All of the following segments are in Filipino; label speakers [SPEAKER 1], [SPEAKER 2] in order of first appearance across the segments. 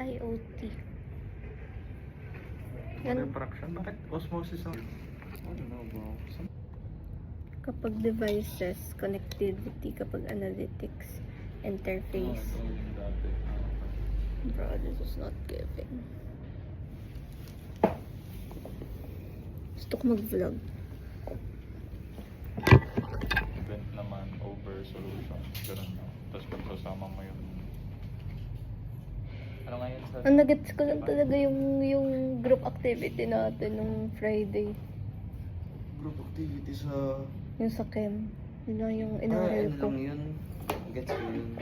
[SPEAKER 1] IoT.
[SPEAKER 2] Refraction? Bakit osmosis ang...
[SPEAKER 1] Kapag devices, connectivity, kapag analytics, interface. Bro, this is not giving. Gusto ko mag-vlog.
[SPEAKER 2] Event naman over solution. Ganun na. Tapos kung kasama mo yung... Ano nga yun sa...
[SPEAKER 1] Ang nagets ko lang talaga yung group activity natin nung Friday.
[SPEAKER 3] Group activity sa...
[SPEAKER 1] Yung sa chem. Yun lang yung inaral ko.
[SPEAKER 3] Ano lang yun? Gets ko yun.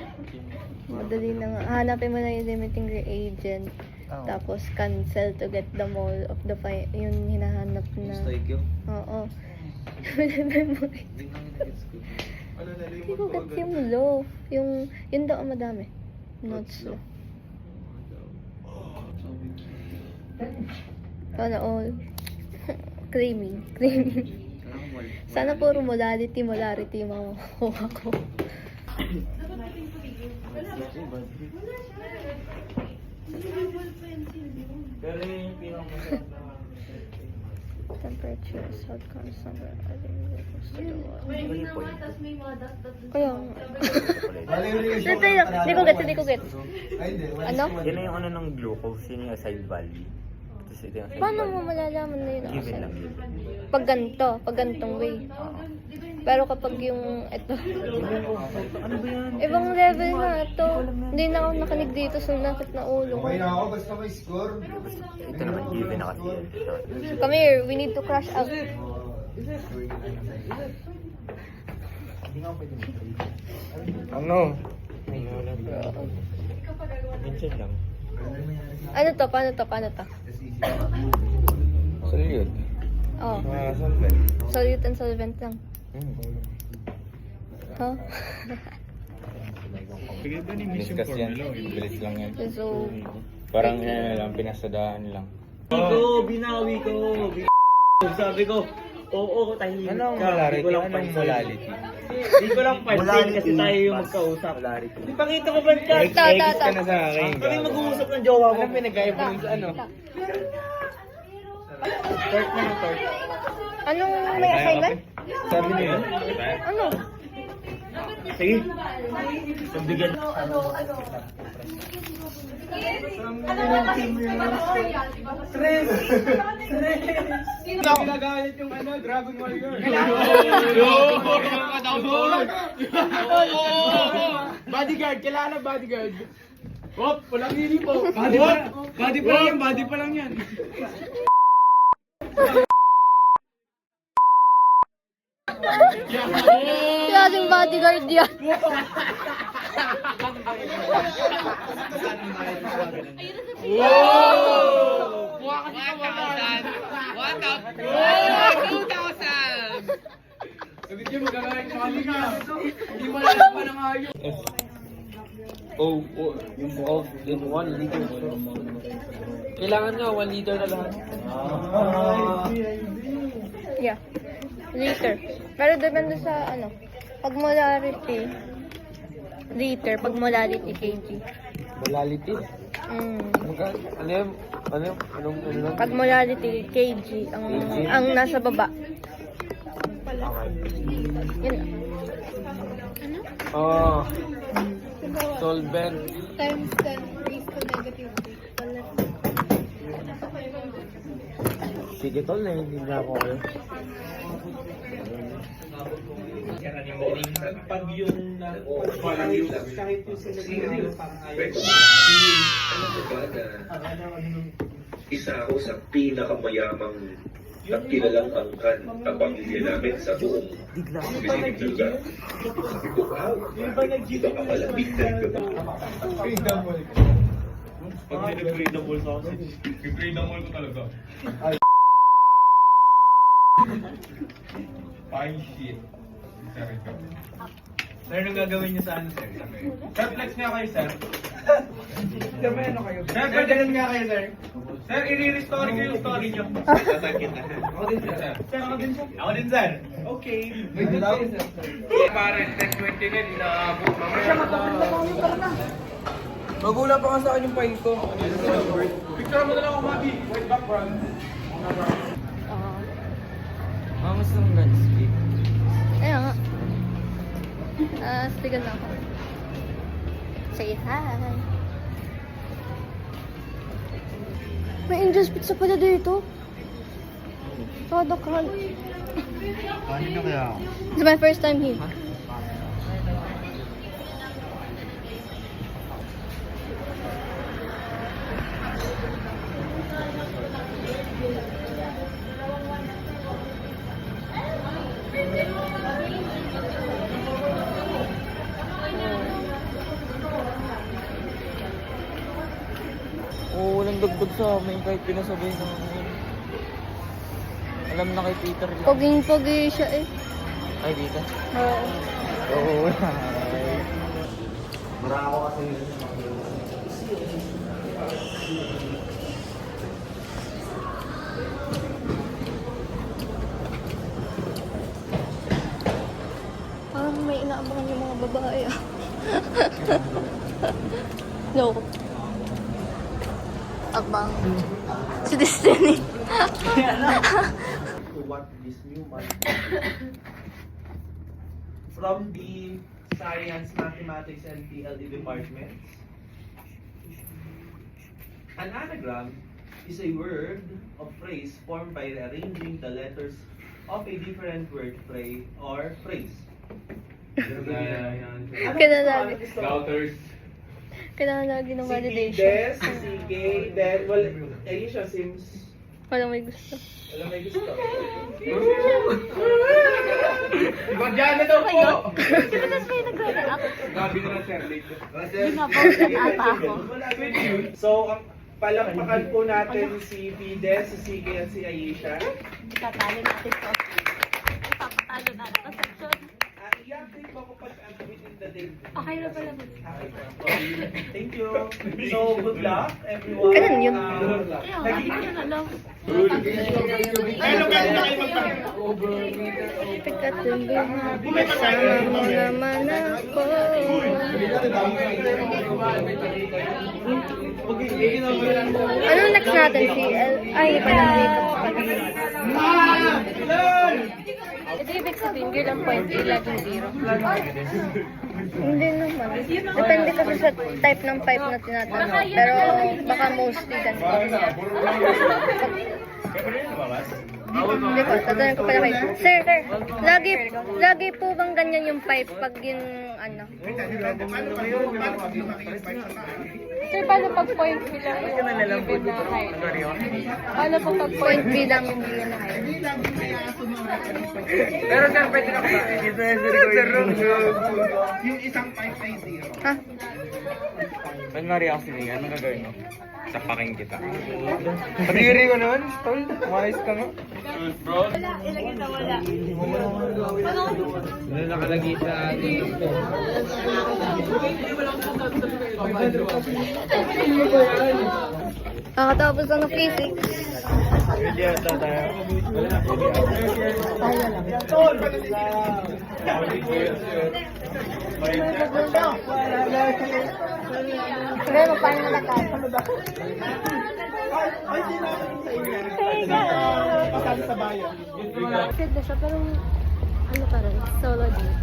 [SPEAKER 1] Madali na nga. Hanapin mo na yung limiting reagent.
[SPEAKER 2] Oh.
[SPEAKER 1] Tapos cancel to get the mole of the yun hinahanap na.
[SPEAKER 3] Yung stoic yun?
[SPEAKER 1] Oo.
[SPEAKER 3] Yun lang yung gets ko. Ano na
[SPEAKER 1] Hindi ko gets yung low. Yung daw ang madami. Not slow. Sana all. Claiming. Sana puro molality yung mga makukuha ko.
[SPEAKER 3] Pero yung pinakamasarap na
[SPEAKER 1] Temperature is hot constant. Kaya nga. Hindi ko get. Ano?
[SPEAKER 4] Yan na yung ano ng glucose, yun yung acid value. Tapos ito yung acid
[SPEAKER 1] Paano
[SPEAKER 4] value.
[SPEAKER 1] mo malalaman na yun?
[SPEAKER 4] Given lang yun.
[SPEAKER 1] Pag gantong way. Pero kapag yung ito,
[SPEAKER 4] Ano ba yan?
[SPEAKER 1] ibang level na ito. Hindi na ako nakinig dito sa nakit na ulo ko.
[SPEAKER 3] Okay na ako, basta may score.
[SPEAKER 4] Ito naman given na kasi yan.
[SPEAKER 1] Come here, we need to crash out.
[SPEAKER 4] Ano? Mention lang.
[SPEAKER 1] Ano to? Paano to?
[SPEAKER 4] Solute.
[SPEAKER 1] Oh,
[SPEAKER 4] Solvent.
[SPEAKER 1] solute and solvent lang. Huh?
[SPEAKER 4] Discuss yan. Bilis lang yan.
[SPEAKER 1] So,
[SPEAKER 4] Parang yan lang, pinasadaan lang.
[SPEAKER 5] Binawi ko. Sabi ko, oo, tahimik
[SPEAKER 4] Anong
[SPEAKER 5] ka.
[SPEAKER 4] molarity?
[SPEAKER 5] Di ko lang
[SPEAKER 4] Anong
[SPEAKER 5] pansin.
[SPEAKER 4] molality?
[SPEAKER 5] Di ko lang pansin kasi tayo yung magkausap. Di pakita ko ba ka?
[SPEAKER 1] Ta.
[SPEAKER 4] ka na sa akin.
[SPEAKER 5] Kami mag-uusap ng jowa ko.
[SPEAKER 4] Anong pinagkaiba rin sa ano?
[SPEAKER 5] Tort na yung tort.
[SPEAKER 1] Anong may assignment?
[SPEAKER 4] Sabi niyo yun?
[SPEAKER 1] Ano?
[SPEAKER 5] Sige. Pabigyan.
[SPEAKER 3] Nagalit yung ano, Dragon Warrior. Bodyguard, kilala bodyguard. Hop, walang hili po. Body pa lang yan.
[SPEAKER 1] Klaseng bodyguard yan.
[SPEAKER 3] Sabi niyo magagalit sa kanila. Hindi mo alam pa ng ayos.
[SPEAKER 5] Yung 1 liter. Kailangan nga 1 liter na lahat.
[SPEAKER 1] Yeah. Liter. Pero depende sa ano. Pag molarity, liter. Pag molality, kg.
[SPEAKER 5] Molality? Ano yung?
[SPEAKER 1] Pag molality, kg. Ang nasa baba. Yun.
[SPEAKER 5] Oh. Solvent.
[SPEAKER 1] Times 10 raised to negative 8.
[SPEAKER 5] Sige tol, naiintindihan ko kayo. Pag yung kahit yung sinagay parang
[SPEAKER 6] Isa ako sa pinakamayamang at kilalang angkan na pamilya namin sa buong Pilipinas lugar. Sabi ko, wow, baka malamig na ito.
[SPEAKER 2] Pag nilagreadable sausage. Nilagreadable ko talaga. Pie shit. Sorry ka. Sir, anong gagawin niyo sa ano, sir? Sir, flex nga kayo, sir. Sir, may ano kayo? Sir, ganun nga kayo, sir. Sir, i-restore ko yung story niyo. Tatagin na. Ako din, sir. Sir, ako din, sir. Ako din, sir. Okay. May din kayo, sir. Parang 10-20 na, inaabot. Mamaya na.
[SPEAKER 3] Magulang pa nga sa akin yung file ko. Picture mo na lang ako, Mabi. White background. Mamas ng landscape.
[SPEAKER 1] Kaya nga. Stigan lang ako. Say hi. May Angel's Pizza pala dito. Todo ka.
[SPEAKER 4] Kanin na kaya ako?
[SPEAKER 1] It's my first time here.
[SPEAKER 3] Oo, walang dagdag sa amin kahit pinasabay na amin. Alam na kay Peter lang.
[SPEAKER 1] Poging-pogi siya eh.
[SPEAKER 3] Ay, dito?
[SPEAKER 1] Oo.
[SPEAKER 3] Oo.
[SPEAKER 1] Parang may inaabangan yung mga babae ah. No. Abang. Si Destiny.
[SPEAKER 2] To what this new month from the Science, Mathematics, and PLE departments. An anagram is a word or phrase formed by arranging the letters of a different word or phrase.
[SPEAKER 1] Kailan lagi.
[SPEAKER 2] Doubters.
[SPEAKER 1] Kailangan lagi ng validation.
[SPEAKER 2] Des, si CK, then, well, ayun siya, Sims.
[SPEAKER 1] Walang may gusto.
[SPEAKER 2] Wala may gusto.
[SPEAKER 3] Diyan na daw po!
[SPEAKER 1] Tapos may nag-react.
[SPEAKER 2] Gabi na lang, sir.
[SPEAKER 1] Ginapawag ata ako.
[SPEAKER 2] So, ang palakpakan po natin si Fides, si CK, at si Aisha.
[SPEAKER 1] Tatalo natin to. Papatalo natin to section.
[SPEAKER 2] I-update mo ko pag within the day.
[SPEAKER 1] Okay na pala.
[SPEAKER 2] Thank you. So, good luck, everyone.
[SPEAKER 1] Kailan yun? Kasama naman ako. Ano next natin? CL? Ay, iba ng makeup pala. Ito ibig sabihin, girl ang point, laging zero. Hindi naman. Depende kasi sa type ng pipe na tinatanong. Pero baka mostly ganito. Hindi po, tatanong ko pala kayo. Sir, lagi po bang ganyan yung pipe pag yung ano? Sir, paano pag point B lang yung given na height? Paano po pag point B lang yung given na height?
[SPEAKER 3] Pero sir, pwede na ba?
[SPEAKER 2] Yung isang 590.
[SPEAKER 1] Ha?
[SPEAKER 3] Kunwari ako sinigan, anong gagawin mo? Sapakin kita. Kadiri ko naman, tol. Umayos ka nga. Bro? Ano nakalagay sa dito?
[SPEAKER 1] Nakatapos lang ng physics.
[SPEAKER 3] Hindi ata tayo.
[SPEAKER 1] Sige, magpaano na tayo? Hey guys!
[SPEAKER 2] Pasali sa bayan.
[SPEAKER 1] Ganda siya, pero ano pa rin? Solo date.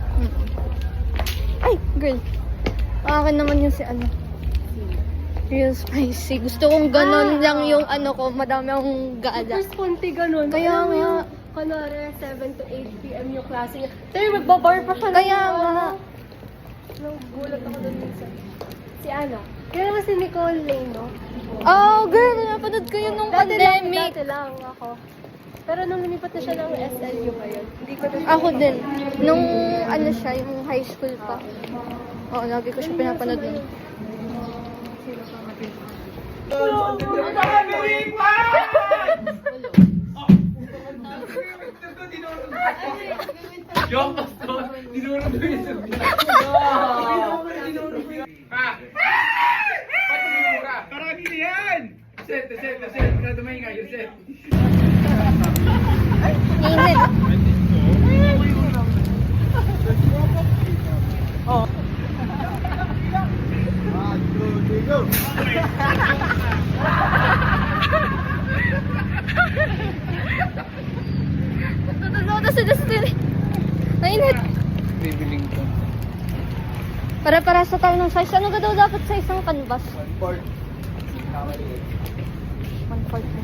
[SPEAKER 1] Ay, girl. Akin naman yung si ano. Real spicy. Gusto kong ganon lang yung ano ko. Madami akong gala.
[SPEAKER 7] First konti ganun.
[SPEAKER 1] Kaya nga.
[SPEAKER 7] Kunwari, 7 to 8 p.m. yung klase niya. Pero magbabar pa siya.
[SPEAKER 1] Kaya nga.
[SPEAKER 7] Nagulat ako doon minsan. Si ano? Kaya kasi Nicole Lane, no?
[SPEAKER 1] Oh, girl. Napanood ko yun nung pandemic.
[SPEAKER 7] Dati lang ako. Pero nung lumipat na siya ng SLU ngayon, hindi ko na
[SPEAKER 1] Ako din. Nung ano siya, yung high school pa. Oo, lagi ko siya pinapanood nun.
[SPEAKER 3] Yung pastor, dinurog ko yung sabi. Ha? Pato mo yung ka? Para kanina yan! Set. Kada may nga yung set.
[SPEAKER 1] Init.
[SPEAKER 7] Natututo si Justin. Nainit.
[SPEAKER 3] Bibiling ko.
[SPEAKER 7] Para-para sa tayo ng size. Ano ka daw dapat sa isang canvas?
[SPEAKER 3] 1/4.
[SPEAKER 7] 1/4 na.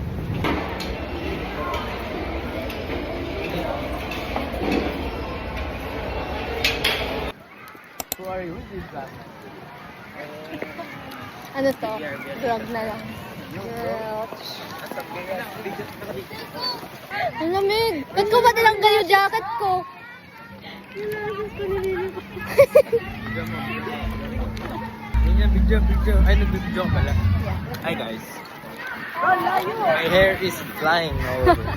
[SPEAKER 3] Who are you? This is
[SPEAKER 7] Ano to? Vlog na lang. Ouch. Ang lamig. Ba't ko ba tinanggal yung jacket ko?
[SPEAKER 3] Yun yung video. Ay, nag-video pala. Hi guys. My hair is flying all over.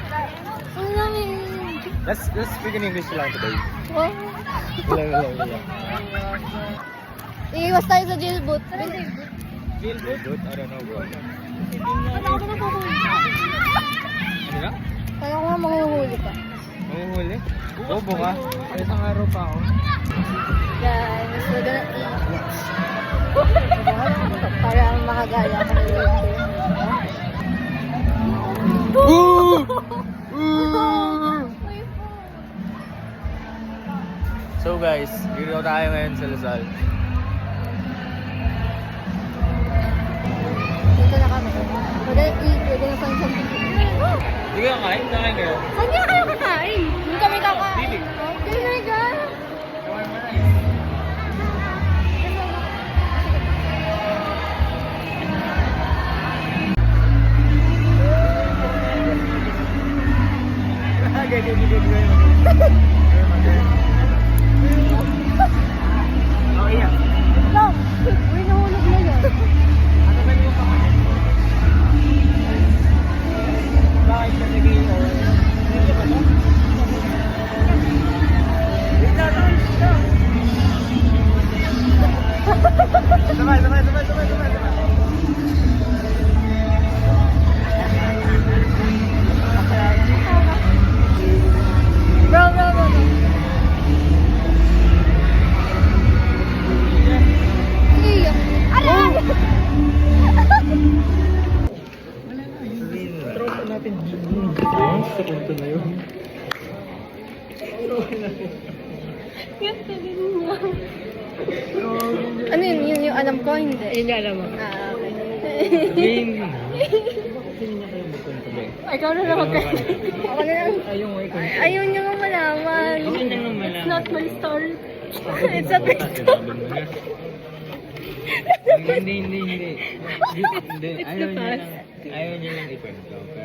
[SPEAKER 7] Ang lamig.
[SPEAKER 3] Let's speak in English lang today.
[SPEAKER 7] Oh.
[SPEAKER 3] Wala.
[SPEAKER 7] Iiwas tayo sa jailboot.
[SPEAKER 3] Feel good? I don't know bro.
[SPEAKER 7] Kala ko na kukuha.
[SPEAKER 3] Ano ka?
[SPEAKER 7] Kala ko nga mahuhuli ka.
[SPEAKER 3] Mahuhuli? Bobo ka. Isang araw pa ako.
[SPEAKER 7] Guys, we're gonna eat. Para makagaya ka ng YouTube.
[SPEAKER 3] So guys, dito tayo ngayon sa Lasal.
[SPEAKER 7] Dito na kami. We're gonna eat. We're gonna find something to eat.
[SPEAKER 3] Hindi ka kain? Kakain kayo?
[SPEAKER 7] Saan nga kayo kakain? Hindi kami kakain.
[SPEAKER 3] Bibig.
[SPEAKER 7] Okay, my God.
[SPEAKER 3] Oh iya.
[SPEAKER 7] Lang, uy, nahulog na yan.
[SPEAKER 3] Ano ba yung pakain? Bakit ka naging Hindi ba ito? Sabay.
[SPEAKER 7] Bro. Iya. Aray!
[SPEAKER 3] Tropa natin. Sa punto na yun.
[SPEAKER 7] Ano yun? Yun yung alam ko, hindi.
[SPEAKER 1] Yun yung alam mo.
[SPEAKER 7] Ah, okay.
[SPEAKER 3] Sabihin mo na. Sino niya kayo magkwento?
[SPEAKER 7] Ikaw na lang ako. Ako na lang.
[SPEAKER 3] Ayaw mo ikwento.
[SPEAKER 7] Ayaw niyo nga malaman.
[SPEAKER 3] Okay na naman
[SPEAKER 7] It's not my story. It's not my story.
[SPEAKER 3] Hindi.
[SPEAKER 7] It's
[SPEAKER 3] Ayaw
[SPEAKER 7] the
[SPEAKER 3] niya
[SPEAKER 7] past.
[SPEAKER 3] lang ikwento. Pero